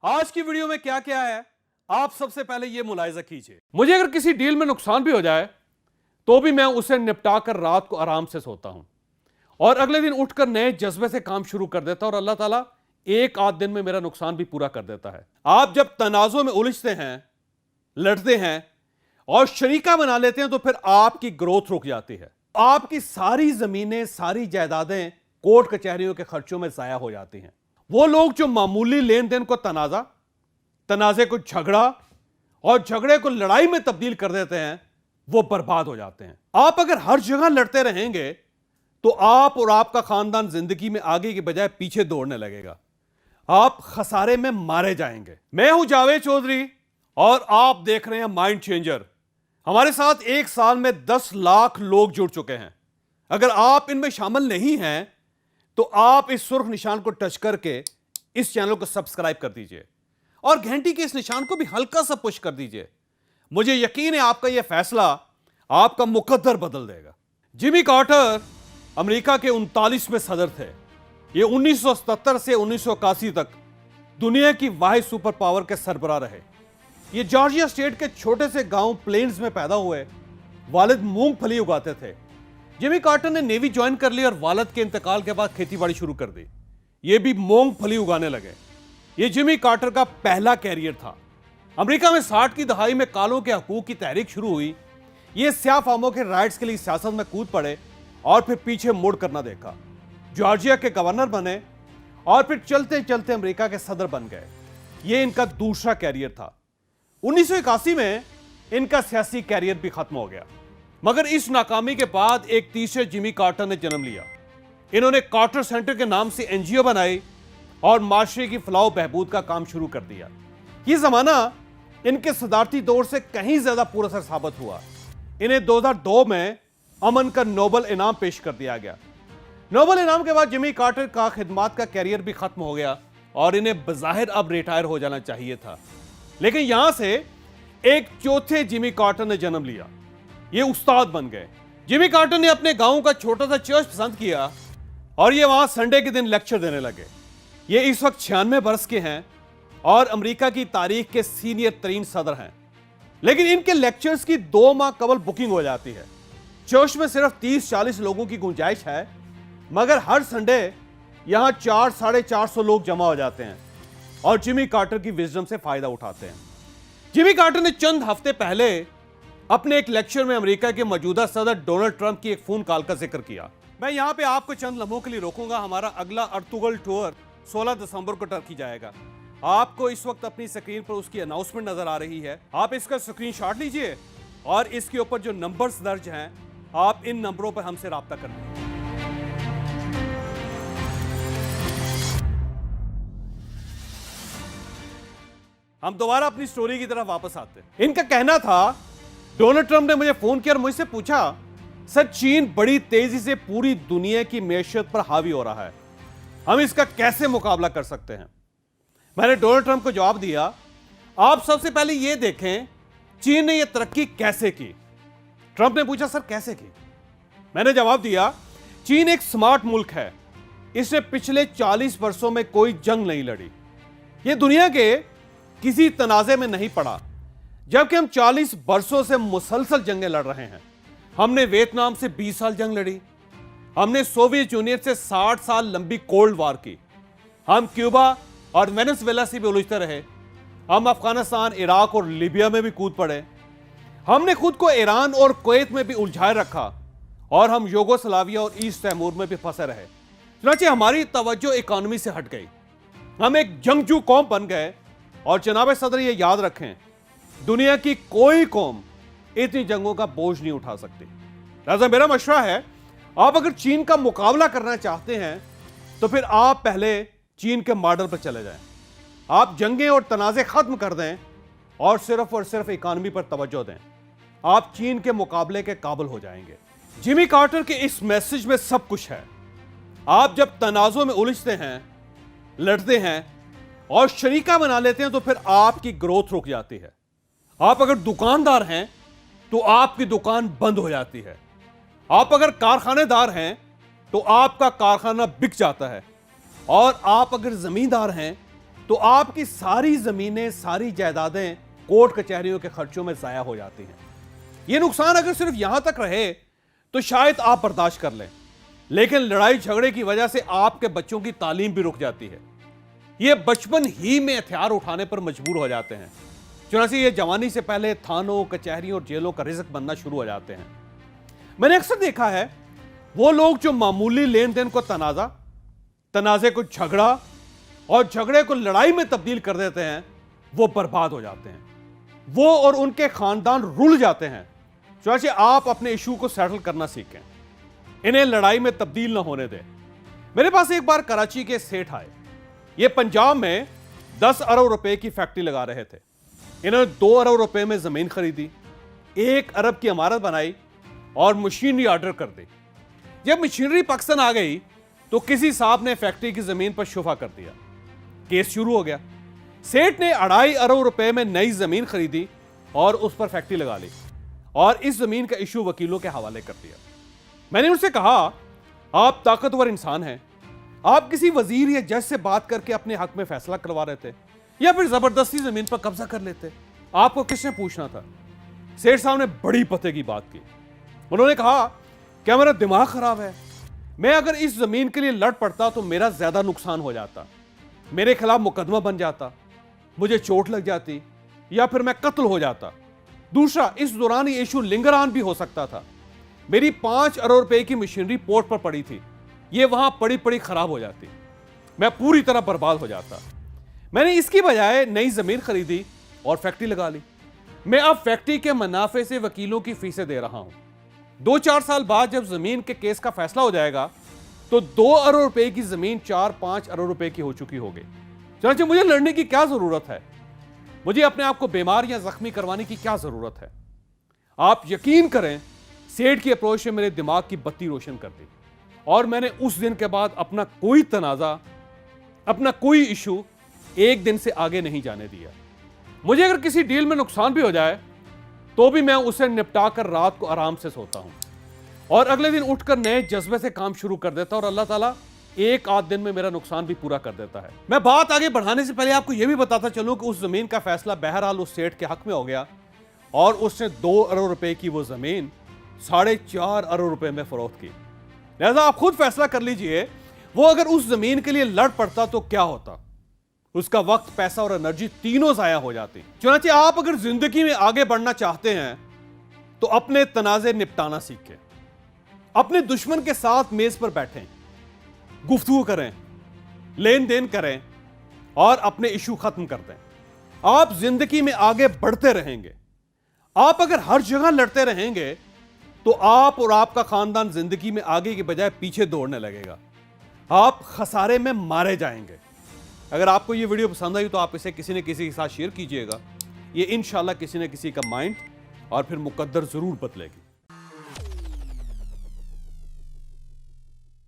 आज की वीडियो में क्या क्या है आप सबसे पहले यह मुलाहिजा कीजिए। मुझे अगर किसी डील में नुकसान भी हो जाए तो भी मैं उसे निपटा कर रात को आराम से सोता हूं और अगले दिन उठकर नए जज्बे से काम शुरू कर देता हूं और अल्लाह ताला एक आध दिन में मेरा नुकसान भी पूरा कर देता है। आप जब तनाजों में उलझते हैं, लड़ते हैं और शरीका बना लेते हैं तो फिर आपकी ग्रोथ रुक जाती है। आपकी सारी जमीनें, सारी जायदादें कोर्ट कचहरियों के खर्चों में जाया हो जाती हैं। वो लोग जो मामूली लेन देन को तनाजे को झगड़ा और झगड़े को लड़ाई में तब्दील कर देते हैं, वो बर्बाद हो जाते हैं। आप अगर हर जगह लड़ते रहेंगे तो आप और आपका खानदान जिंदगी में आगे की बजाय पीछे दौड़ने लगेगा। आप खसारे में मारे जाएंगे। मैं हूं जावेद चौधरी और आप देख रहे हैं माइंड चेंजर। हमारे साथ एक साल में 10 लाख लोग जुड़ चुके हैं। अगर आप इनमें शामिल नहीं हैं तो आप इस सुर्ख निशान को टच करके इस चैनल को सब्सक्राइब कर दीजिए और घंटी के इस निशान को भी हल्का सा पुश कर दीजिए। मुझे यकीन है आपका यह फैसला आपका मुकद्दर बदल देगा। जिमी कार्टर अमेरिका के 39वें सदर थे। ये 1977 से 1981 तक दुनिया की वाहिद सुपर पावर के सरबराह रहे। ये जॉर्जिया स्टेट के छोटे से गांव प्लेन्स में पैदा हुए। वालिद मूंगफली उगाते थे। जिमी कार्टर ने नेवी ज्वाइन कर ली और वालिद के इंतकाल के बाद खेतीबाड़ी शुरू कर दी। ये भी मूंगफली उगाने लगे। ये जिमी कार्टर का पहला कैरियर था। अमेरिका में 60 की दहाई में कालों के हकूक की तहरीक शुरू हुई। ये स्याह फामों के राइट्स के लिए सियासत में कूद पड़े और फिर पीछे मुड़ कर ना देखा। जॉर्जिया के गवर्नर बने और फिर चलते चलते अमेरिका के सदर बन गए। ये इनका दूसरा कैरियर था। 1981 में इनका सियासी कैरियर भी खत्म हो गया, मगर इस नाकामी के बाद एक तीसरे जिमी कार्टर ने जन्म लिया। इन्होंने कार्टर सेंटर के नाम से एनजीओ बनाई और माशरे की फलाह बहबूद का काम शुरू कर दिया। यह जमाना इनके सदारती दौर से कहीं ज्यादा पुरअसर साबित हुआ। इन्हें 2002 में अमन का नोबल इनाम पेश कर दिया गया। नोबल इनाम के बाद जिमी कार्टर का खिदमात का कैरियर भी खत्म हो गया और इन्हें बज़ाहिर अब रिटायर हो जाना चाहिए था, लेकिन यहां से एक चौथे जिमी कार्टर ने जन्म लिया। ये उस्ताद बन गए। जिमी कार्टर ने अपने गांव का छोटा सा चर्च पसंद किया और ये वहां संडे के दिन लेक्चर देने लगे। ये इस वक्त 96 बरस के हैं और अमेरिका की तारीख के सीनियर तरीन सदर हैं, लेकिन इनके लेक्चर्स की 2 माह कबल बुकिंग हो जाती है। चर्च में सिर्फ 30-40 लोगों की गुंजाइश है, मगर हर संडे यहां 400-450 लोग जमा हो जाते हैं और जिमी कार्टर की विजडम से फायदा उठाते हैं। जिमी कार्टर ने चंद हफ्ते पहले अपने एक लेक्चर में अमेरिका के मौजूदा सदर डोनाल्ड ट्रंप की एक फोन कॉल का जिक्र किया। मैं यहां पे आपको चंद लम्हों के लिए रोकूंगा। हमारा अगला अर्तुगल टूर 16 दिसंबर को टर्की जाएगा। आपको इस वक्त अपनी स्क्रीन पर उसकी अनाउंसमेंट नजर आ रही है। आप इसका स्क्रीनशॉट लीजिए और इसके ऊपर जो नंबर्स दर्ज हैं, आप इन नंबरों पर हमसे राब्ता कर लें। हम दोबारा अपनी स्टोरी की तरफ वापस आते हैं। इनका कहना था, डोनाल्ड ट्रंप ने मुझे फोन किया और मुझसे पूछा, सर चीन बड़ी तेजी से पूरी दुनिया की मैशत पर हावी हो रहा है, हम इसका कैसे मुकाबला कर सकते हैं? मैंने डोनाल्ड ट्रंप को जवाब दिया, आप सबसे पहले यह देखें चीन ने यह तरक्की कैसे की। ट्रंप ने पूछा, सर कैसे की? मैंने जवाब दिया, चीन एक स्मार्ट मुल्क है। इसने पिछले 40 वर्षों में कोई जंग नहीं लड़ी। यह दुनिया के किसी तनाजे में नहीं पड़ा, जबकि हम 40 वर्षों से मुसलसल जंगें लड़ रहे हैं। हमने वियतनाम से 20 साल जंग लड़ी। हमने सोवियत यूनियन से 60 साल लंबी कोल्ड वार की। हम क्यूबा और वेनेजुएला से भी उलझते रहे। हम अफगानिस्तान, इराक और लीबिया में भी कूद पड़े। हमने खुद को ईरान और कुवैत में भी उलझाए रखा और हम यूगोस्लाविया और ईस्ट तैमूर में भी फंसे रहे। चुनांचे हमारी तवज्जो इकोनॉमी से हट गई। हम एक जंगजू कौम बन गए और जनाब सदर ये याद रखें, दुनिया की कोई कौम इतनी जंगों का बोझ नहीं उठा सकती। लिहाजा मेरा मशवरा है, आप अगर चीन का मुकाबला करना चाहते हैं तो फिर आप पहले चीन के मॉडल पर चले जाएं। आप जंगें और तनाज़े खत्म कर दें और सिर्फ इकोनॉमी पर तवज्जो दें। आप चीन के मुकाबले के काबिल हो जाएंगे। जिमी कार्टर के इस मैसेज में सब कुछ है। आप जब तनाज़ों में उलझते हैं, लड़ते हैं और शरीका बना लेते हैं तो फिर आपकी ग्रोथ रुक जाती है। आप अगर दुकानदार हैं तो आपकी दुकान बंद हो जाती है। आप अगर कारखानेदार हैं तो आपका कारखाना बिक जाता है और आप अगर जमींदार हैं तो आपकी सारी जमीनें, सारी जायदादें कोर्ट कचहरियों के खर्चों में जाया हो जाती हैं। यह नुकसान अगर सिर्फ यहां तक रहे तो शायद आप बर्दाश्त कर लें, लेकिन लड़ाई झगड़े की वजह से आपके बच्चों की तालीम भी रुक जाती है। ये बचपन ही में हथियार उठाने पर मजबूर हो जाते हैं, चुनांचे ये जवानी से पहले थानों, कचहरियों और जेलों का रिज़्क बनना शुरू हो जाते हैं। मैंने अक्सर देखा है वो लोग जो मामूली लेन देन को तनाजे को झगड़ा और झगड़े को लड़ाई में तब्दील कर देते हैं, वो बर्बाद हो जाते हैं। वो और उनके खानदान रुल जाते हैं। चुनांचे आप अपने इशू को सेटल करना सीखें, इन्हें लड़ाई में तब्दील ना होने दें। मेरे पास एक बार कराची के सेठ आए। ये पंजाब में 10 अरब रुपए की फैक्ट्री लगा रहे थे। इन्होंने 2 अरब रुपए में जमीन खरीदी, 1 अरब की इमारत बनाई और मशीनरी ऑर्डर कर दी। जब मशीनरी पाकिस्तान आ गई तो किसी साहब ने फैक्ट्री की जमीन पर शुफा कर दिया। केस शुरू हो गया। सेठ ने 2.5 अरब रुपए में नई जमीन खरीदी और उस पर फैक्ट्री लगा ली और इस जमीन का इशू वकीलों के हवाले कर दिया। मैंने उनसे कहा, आप ताकतवर इंसान हैं, आप किसी वजीर या जज से बात करके अपने हक में फैसला करवा रहे थे या फिर जबरदस्ती जमीन पर कब्जा कर लेते? आपको किसने पूछना था? सेठ साहब ने बड़ी पते की बात की। उन्होंने कहा, क्या मेरा दिमाग खराब है? मैं अगर इस जमीन के लिए लड़ पड़ता तो मेरा ज्यादा नुकसान हो जाता, मेरे खिलाफ मुकदमा बन जाता, मुझे चोट लग जाती या फिर मैं कत्ल हो जाता। दूसरा, इस दौरान ये इशू लिंगर ऑन भी हो सकता था। मेरी 5 अरब रुपए की मशीनरी पोर्ट पर पड़ी थी, ये वहां पड़ी पड़ी खराब हो जाती, मैं पूरी तरह बर्बाद हो जाता। मैंने इसकी बजाय नई जमीन खरीदी और फैक्ट्री लगा ली। मैं अब फैक्ट्री के मुनाफे से वकीलों की फीसें दे रहा हूं। 2-4 साल बाद जब जमीन के केस का फैसला हो जाएगा तो 2 अरब रुपए की जमीन 4-5 अरब रुपए की हो चुकी होगी। चनाचे मुझे लड़ने की क्या जरूरत है? मुझे अपने आप को बीमार या जख्मी करवाने की क्या जरूरत है? आप यकीन करें, सेठ की अप्रोच ने मेरे दिमाग की बत्ती रोशन कर दी और मैंने उस दिन के बाद अपना कोई तनाजा, अपना कोई इशू एक दिन से आगे नहीं जाने दिया। मुझे अगर किसी डील में नुकसान भी हो जाए तो भी मैं उसे निपटा कर रात को आराम से सोता हूं और अगले दिन उठकर नए जज्बे से काम शुरू कर देता और अल्लाह ताला एक आध दिन में मेरा नुकसान भी पूरा कर देता है। मैं बात आगे बढ़ाने से पहले आपको यह भी बताता चलूं कि उस जमीन का फैसला बहरहाल उस सेठ के हक में हो गया और उसने 2 अरब रुपए की वो जमीन 4.5 अरब रुपए में फरोख्त की। लिहाजा आप खुद फैसला कर लीजिए, वो अगर उस जमीन के लिए लड़ पड़ता तो क्या होता? उसका वक्त, पैसा और एनर्जी तीनों जाया हो जाती। चुनांचे आप अगर जिंदगी में आगे बढ़ना चाहते हैं तो अपने तनाजे निपटाना सीखें, अपने दुश्मन के साथ मेज पर बैठें, गुफ्तगू करें, लेन देन करें और अपने इशू खत्म कर दें। आप जिंदगी में आगे बढ़ते रहेंगे। आप अगर हर जगह लड़ते रहेंगे तो आप और आपका खानदान जिंदगी में आगे की बजाय पीछे दौड़ने लगेगा। आप खसारे में मारे जाएंगे। अगर आपको यह वीडियो पसंद आई तो आप इसे किसी न किसी के साथ शेयर कीजिएगा। ये इंशाल्लाह किसी न किसी का माइंड और फिर मुकद्दर जरूर बदलेगी।